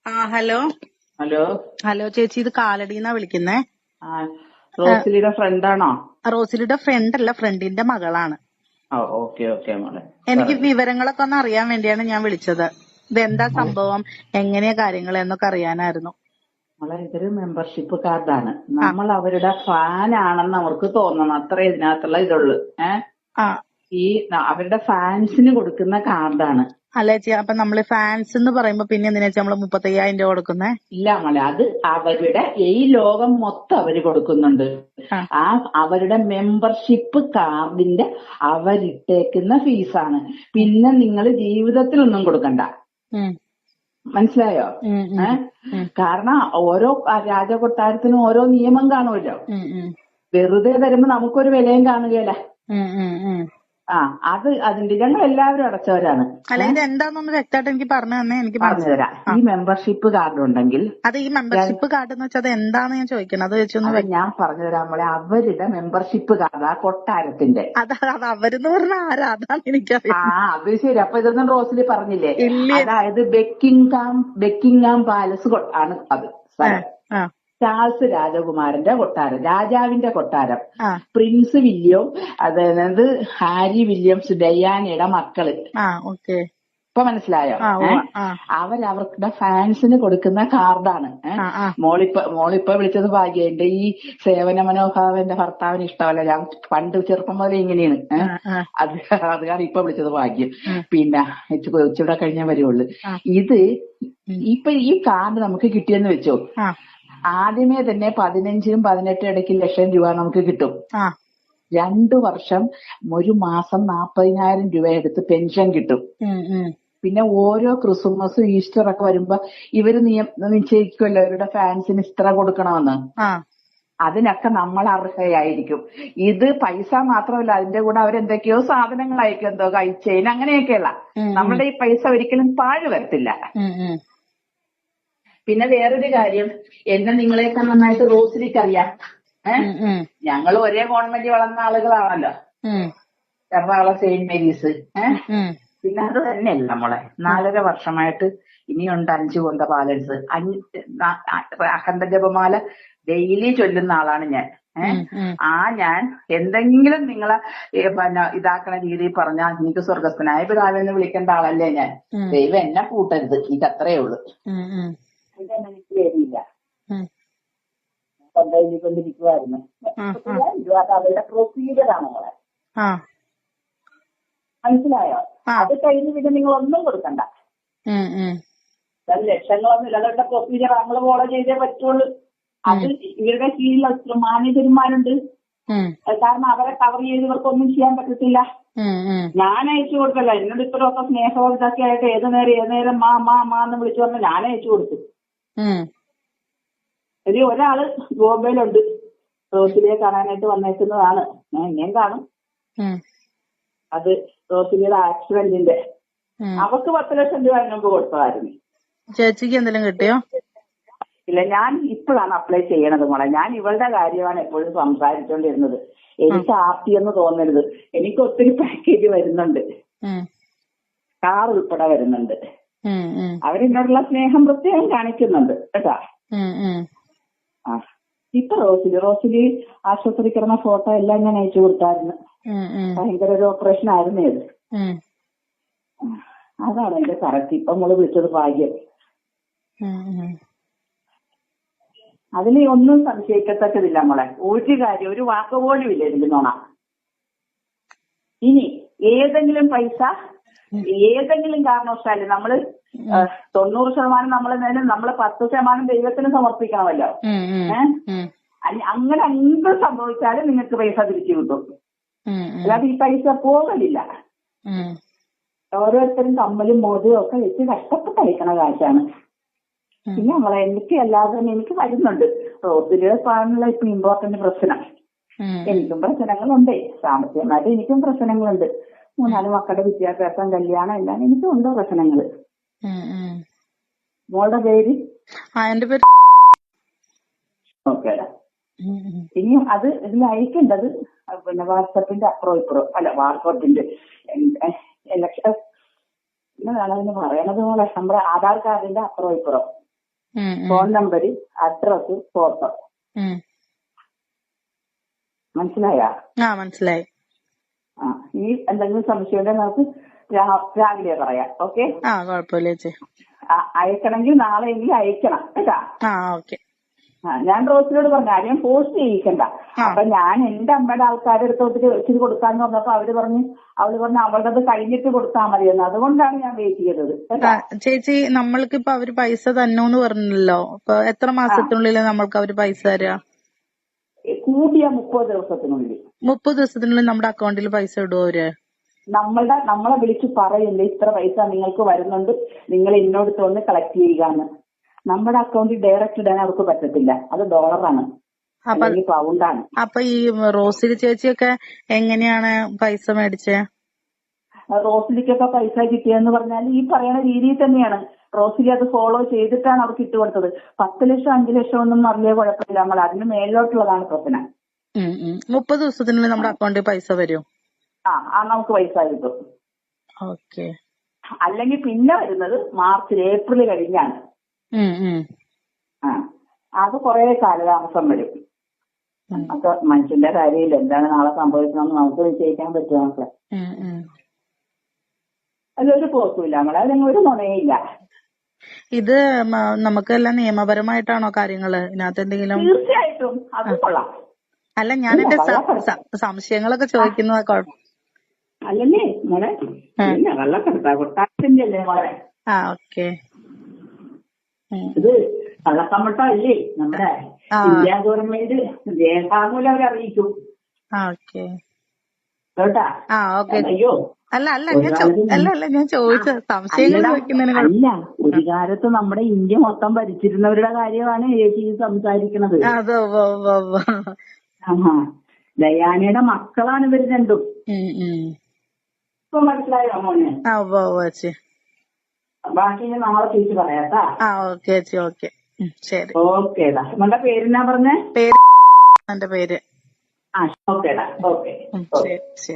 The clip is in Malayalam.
ഹലോ ഹലോ ഹലോ ചേച്ചി, ഇത് കാലടിന്നാ വിളിക്കുന്നേ. ആ റോസിലിയുടെ ഫ്രണ്ടാണോ? റോസിലിയുടെ ഫ്രണ്ട് അല്ല, ഫ്രണ്ടിന്റെ മകളാണ്. ഓക്കെ ഓക്കെ മോളെ എനിക്ക് പറയൂ. വിവരങ്ങളൊക്കെ ഒന്ന് അറിയാൻ വേണ്ടിയാണ് ഞാൻ വിളിച്ചത്. ഇതെന്താ സംഭവം, എങ്ങനെയാ കാര്യങ്ങൾ എന്നൊക്കെ അറിയാനായിരുന്നു. മോളെ ഇതൊരു മെമ്പർഷിപ്പ് കാർഡാണ്. ആ നമ്മൾ അവരുടെ ഫാൻ ആണെന്ന് അവർക്ക് തോന്നണം, അത്ര ഇതിനകത്തുള്ള ഇതുള്ളൂ. ആ അവരുടെ ഫാൻസിന് കൊടുക്കുന്ന കാർഡാണ്. അല്ല ചേച്ചി, അപ്പൊ നമ്മള് ഫാൻസ് എന്ന് പറയുമ്പോ പിന്നെ എന്തിനാ വെച്ചാ നമ്മള് 35,000 രൂപ കൊടുക്കുന്നേ? ഇല്ല മോളെ, അത് അവരുടെ ഈ ലോകം മൊത്തം അവര് കൊടുക്കുന്നുണ്ട്. ആ അവരുടെ മെമ്പർഷിപ്പ് കാർഡിന്റെ അവരിട്ടേക്കുന്ന ഫീസാണ്. പിന്നെ നിങ്ങൾ ജീവിതത്തിലൊന്നും കൊടുക്കണ്ട. ഉം മനസ്സിലായോ? ഉം ഉം കാരണം ഓരോ രാജകൊട്ടാരത്തിനും ഓരോ നിയമം കാണുമല്ലോ. ഉം ഉം വെറുതെ തരുമ്പോ നമുക്കൊരു വിലയും കാണുകയില്ല. ഉം ഉം ഉം അതിന്റെ ഞങ്ങൾ എല്ലാവരും അടച്ചവരാണ്. അല്ല, ഇത് എന്താന്നൊന്ന് വ്യക്തമായിട്ട് എനിക്ക് പറഞ്ഞു തന്നെ. എനിക്ക് പറഞ്ഞുതരാം. ഈ മെമ്പർഷിപ്പ് കാർഡ് ഉണ്ടെങ്കിൽ അത് ഈ മെമ്പർഷിപ്പ് കാർഡ് എന്ന് വെച്ചാൽ അത് എന്താന്ന് ഞാൻ ചോദിക്കണം. അത് വെച്ചൊന്ന് ഞാൻ പറഞ്ഞുതരാം നമ്മളെ. അവരുടെ മെമ്പർഷിപ്പ് കാർഡ് ആ കൊട്ടാരത്തിന്റെ. അത് അവരെന്ന് പറഞ്ഞ ആരാ? അതാണ് എനിക്കറിയാം. അത് ശരി. അപ്പൊ ഇതൊന്നും റോസിലി പറഞ്ഞില്ലേ? അതായത് ബെക്കിംഗ്ഹാം പാലസ് ആണ് അത് സ്ഥലം. ചാൾസ് രാജകുമാരന്റെ കൊട്ടാരം, രാജാവിന്റെ കൊട്ടാരം. പ്രിൻസ് വില്യം, അതായത് ഹാരി വില്യംസ്, ഡയാനയുടെ മക്കള്. ഇപ്പൊ മനസ്സിലായോ? അവരവരുടെ ഫാൻസിന് കൊടുക്കുന്ന കാർഡാണ്. മോളിപ്പോ വിളിച്ചത് ഭാഗ്യ. എന്റെ ഈ സേവന മനോഭാവം എന്റെ ഭർത്താവിന് ഇഷ്ടമല്ല. ഞാൻ പണ്ട് ചെറുപ്പം മുതലേ ഇങ്ങനെയാണ്. അത് കാരണം ഇപ്പൊ വിളിച്ചത് ഭാഗ്യം. പിന്നെ ഉച്ചയുടെ കഴിഞ്ഞാൽ വരുവുള്ളു. ഇത് ഇപ്പൊ ഈ കാർഡ് നമുക്ക് കിട്ടിയെന്ന് വെച്ചോ, ആദ്യമേ തന്നെ 15-നും 18 ഇടയ്ക്ക് ലക്ഷം രൂപ നമുക്ക് കിട്ടും. 2 വർഷം 1 മാസം 40,000 രൂപ എടുത്ത് പെൻഷൻ കിട്ടും. പിന്നെ ഓരോ ക്രിസ്മസും ഈസ്റ്റർ ഒക്കെ വരുമ്പോ ഇവര് നിശ്ചയിക്കുമല്ലോ ഇവരുടെ ഫാൻസിന് ഇത്ര കൊടുക്കണമെന്ന്. അതിനൊക്കെ നമ്മൾ അർഹയായിരിക്കും. ഇത് പൈസ മാത്രമല്ല, അതിന്റെ കൂടെ അവരെന്തൊക്കെയോ സാധനങ്ങൾ അയക്കും, എന്തോ കൈച്ചെയിൻ അങ്ങനെയൊക്കെയുള്ള. നമ്മുടെ ഈ പൈസ ഒരിക്കലും പാഴ് വരത്തില്ല. പിന്നെ വേറൊരു കാര്യം, എന്നെ നിങ്ങളെയൊക്കെ നന്നായിട്ട് റോസിലിക്ക് അറിയാം. ഞങ്ങൾ ഒരേ ഗവൺമെന്റ് വളർന്ന ആളുകളാണല്ലോ, എറണാകുളം സെയിന്റ് മേരീസ്. പിന്നെ അത് തന്നെയല്ല മോളെ, 4.5 വർഷമായിട്ട് ഇനിയുണ്ട് 5 കൊന്ത ബാലൻസ്. അഖണ്ഡ ജപമാല ഡെയിലി ചൊല്ലുന്ന ആളാണ് ഞാൻ. ഞാൻ എന്തെങ്കിലും നിങ്ങളെ പിന്നെ ഇതാക്കണ രീതിയിൽ പറഞ്ഞാൽ എനിക്ക് സ്വർഗസ്ഥനായ പിതാവെന്ന് വിളിക്കേണ്ട ആളല്ലേ ഞാൻ. ദൈവം എന്നെ കൂട്ടരുത്, എനിക്ക് അത്രയേ ഉള്ളൂ. ഇതെന്നെ എനിക്ക് പേടിയില്ല. കൊണ്ടിരിക്കുവായിരുന്നു. അവരുടെ പ്രൊസീജിയറാണ് മോളെ. മനസ്സിലായോ? അത് കഴിഞ്ഞ് പിന്നെ നിങ്ങൾ ഒന്നും കൊടുക്കണ്ട. ലക്ഷങ്ങളൊന്നുമില്ല. അവരുടെ പ്രൊസീജിയർ നമ്മൾ ഫോളോ ചെയ്തേ പറ്റുള്ളൂ. അത് ഇവരുടെ കീഴിലുള്ള മാനേജർമാരുണ്ട്. കാരണം അവരെ കവർ ചെയ്തവർക്കൊന്നും ചെയ്യാൻ പറ്റത്തില്ല. ഞാൻ അയച്ചു കൊടുക്കല്ല. എന്നോട് ഇത്രയൊക്കെ സ്നേഹവും ഇതൊക്കെ ആയിട്ട് ഏത് നേരം മാന്ന് വിളിച്ചു പറഞ്ഞ ഞാൻ അയച്ചു കൊടുത്തു. ഒരാള് ബോംബെയിലുണ്ട്, റോസിലിയെ കാണാനായിട്ട് വന്നേക്കുന്നതാണ്. ഞാൻ ഇനിയും കാണും. അത് റോസിലിയുടെ ആക്സിഡന്റിന്റെ അവർക്ക് 10 ലക്ഷം രൂപ മുമ്പ് കൊടുത്തതായിരുന്നു. ചേച്ചിക്ക് എന്തെങ്കിലും കിട്ടിയോ? ഇല്ല, ഞാൻ ഇപ്പോഴാണ് അപ്ലൈ ചെയ്യണത് മോളെ. ഞാൻ ഇവളുടെ കാര്യമാണ് എപ്പോഴും സംസാരിച്ചോണ്ടിരുന്നത്. എനിക്ക് ആർത്തിയെന്ന് തോന്നരുത്. എനിക്ക് ഒത്തിരി പാക്കേജ് വരുന്നുണ്ട്, കാർ ഉൾപ്പെടെ വരുന്നുണ്ട്. അവരെന്നോടുള്ള സ്നേഹം പ്രത്യേകം കാണിക്കുന്നുണ്ട് കേട്ടാ. ഇപ്പൊ റോസിലി ആശുപത്രി കിടന്ന ഫോട്ടോ എല്ലാം ഞാൻ അയച്ചു കൊടുത്തായിരുന്നു. ഭയങ്കര ഒരു ഓപ്പറേഷൻ ആയിരുന്നു ഇത്. അതാണ് എന്റെ കറക്റ്റ്. ഇപ്പൊ നമ്മള് വിളിച്ചത് ഭാഗ്യം. അതിന് ഒന്നും സംശയിക്കത്തക്കതില്ല മോളെ. ഒരു കാര്യം, ഒരു വാക്ക് പോലും ഇല്ല ഇതിൽ നോണ. ഇനി ഏതെങ്കിലും പൈസ ഏതെങ്കിലും കാരണവശാലും നമ്മള് 90% നമ്മള് 10% ദൈവത്തിന് സമർപ്പിക്കണമല്ലോ. അങ്ങനെ എന്ത് സംഭവിച്ചാലും നിങ്ങൾക്ക് പൈസ തിരിച്ചു കിട്ടും. അല്ലാതെ ഈ പൈസ പോകലില്ല. ഓരോരുത്തരും കമ്മലും മോതിരം ഒക്കെ വെച്ച് കഷ്ടപ്പെട്ട് അയക്കണ കാശാണ്. പിന്നെ നമ്മളെ എനിക്ക് അല്ലാതെ തന്നെ എനിക്ക് വരുന്നുണ്ട്. റോസിലിയുടെ പാനുള്ള ഇപ്പൊ ഇമ്പോർട്ടന്റ് പ്രശ്നം. എനിക്കും പ്രശ്നങ്ങളുണ്ട്, സാമ്പത്തികമായിട്ട് എനിക്കും പ്രശ്നങ്ങളുണ്ട്. 3-4 മക്കളുടെ വിദ്യാഭ്യാസം, കല്യാണം എല്ലാം എനിക്കും ഉണ്ട് പ്രശ്നങ്ങള്. മോളുടെ പേര്? എന്റെ പേര്. ഓക്കേടാ. ഇനി അത് ഇതിൽ അയക്കേണ്ടത് പിന്നെ വാട്സപ്പിന്റെ അപ്പുറം ഇപ്പുറം അല്ല, വാട്സപ്പിന്റെ എന്നതാണ് അതിന് പറയണത് പോലെ നമ്മുടെ ആധാർ കാർഡിന്റെ അപ്പുറം ഇപ്പുറം ഫോൺ നമ്പർ, അഡ്രസ്, ഫോട്ടോ. മനസ്സിലായാ? മനസ്സിലായി. ഈ എന്തെങ്കിലും സംശയം ഉണ്ടെങ്കിൽ നമുക്ക് രാവിലെ പറയാം. ഓക്കെ? കുഴപ്പമില്ല ചേച്ചി. അയക്കണമെങ്കിൽ നാളെയെങ്കിലും അയക്കണം കേട്ടാ. ഓക്കെ. ഞാൻ റോസിനോട് പറഞ്ഞു ആരെയും പോസ്റ്റ് ചെയ്യിക്കണ്ട. അപ്പൊ ഞാൻ എന്റെ അമ്മയുടെ ആൾക്കാരുടെ അടുത്തോട്ട് ഇച്ചിരി കൊടുക്കാന്ന് പറഞ്ഞപ്പോ അവള് പറഞ്ഞു അവളുടെ കഴിഞ്ഞിട്ട് കൊടുത്താൽ മതിയെന്ന്. അതുകൊണ്ടാണ് ഞാൻ വെയിറ്റ് ചെയ്തത്. ചേച്ചി, നമ്മൾക്കിപ്പോ അവര് പൈസ തന്നോന്ന് പറഞ്ഞല്ലോ. അപ്പൊ എത്ര മാസത്തിനുള്ളിൽ നമ്മൾക്ക് അവര് പൈസ തരാ? കൂടിയ 30 ദിവസത്തിനുള്ളിൽ. 30 ദിവസത്തിനുള്ളിൽ നമ്മുടെ അക്കൗണ്ടിൽ പൈസ ഇടുവോ അവര്? നമ്മളെ വിളിച്ച് പറയില്ല ഇത്ര പൈസ നിങ്ങൾക്ക് വരുന്നുണ്ട്, നിങ്ങൾ ഇന്നോടത്ത് വന്ന് കളക്ട് ചെയ്യുകയെന്ന്. നമ്മുടെ അക്കൗണ്ടിൽ ഡയറക്റ്റ് ഇടാൻ അവർക്ക് പറ്റത്തില്ല. അത് ഡോളറാണ്, അല്ലെങ്കിൽ പൗണ്ടാണ്. അപ്പൊ ഈ റോസിലി ചേച്ചിയൊക്കെ എങ്ങനെയാണ് പൈസ മേടിച്ചേ? റോസിലിക്കൊക്കെ പൈസ കിട്ടിയെന്ന് പറഞ്ഞാൽ ഈ പറയുന്ന രീതിയിൽ തന്നെയാണ്. റോസിലി അത് ഫോളോ ചെയ്തിട്ടാണ് അവർക്ക് ഇട്ടുകൊടുത്തത്. 10 ലക്ഷം 5 ലക്ഷം ഒന്നും അറിഞ്ഞ കുഴപ്പമില്ല. നമ്മൾ അതിന് മേലോട്ടുള്ളതാണ് പ്രശ്നം. 30 ദിവസത്തിനുള്ളിൽ നമ്മുടെ അക്കൗണ്ടിൽ പൈസ വരും. നമുക്ക് പൈസ കിട്ടും. ഓക്കെ. അല്ലെങ്കിൽ പിന്നെ വരുന്നത് മാർച്ച് ഏപ്രിൽ കഴിഞ്ഞാണ്. അത് കുറെ കാലതാമസം വരും. അപ്പൊ മനുഷ്യന്റെ കാര്യമില്ല, എന്താണ് നാളെ സംഭവിക്കണമെന്ന് നമുക്ക് നിശ്ചയിക്കാൻ പറ്റുമോ മക്കളെ? അതൊരു പോക്കുമില്ല നമ്മളെ, അതിന് ഒരു നുണയില്ല. ഇത് നമുക്കെല്ലാം നിയമപരമായിട്ടാണോ കാര്യങ്ങള് ഇതിനകത്ത് എന്തെങ്കിലും? തീർച്ചയായിട്ടും അത് കൊള്ളാം. അല്ല, ഞാൻ എന്റെ സംശയങ്ങളൊക്കെ ചോദിക്കുന്നതാ. കുഴപ്പം അല്ലല്ലേ മോളെ, കള്ളക്കടത്താ കൊട്ടാരത്തിന്റെ അല്ലേ മോളെ? ഓക്കെ. ഇത് കള്ളക്കമ്മട്ട അല്ലേ നമ്മുടെ ഇന്ത്യ ഗവൺമെന്റ് രേഖാമൂലം അവരറിയിക്കും കേട്ടാ. അയ്യോ അല്ല ഞാൻ ചോദിച്ച സംശയങ്ങൾ ചോദിക്കുന്നതിന്. അല്ല, ഒരു കാലത്ത് നമ്മുടെ ഇന്ത്യ മൊത്തം ഭരിച്ചിരുന്നവരുടെ കാര്യമാണ് ചേച്ചി സംസാരിക്കണത്. ഡയാനയുടെ മക്കളാണ് ഇവര് രണ്ടും. ഇപ്പൊ മനസ്സിലായോ മോനെ? ബാക്കി നാളെ തിരിച്ചു പറയാട്ടാ. ഓക്കെ ചേച്ചി. ഓക്കെ, ശരി. ഓക്കേടാ. നമ്മുടെ പേരെന്നാ പറഞ്ഞേ? എന്റെ പേര്. ഓക്കേടാ. ഓക്കെ. ശരി.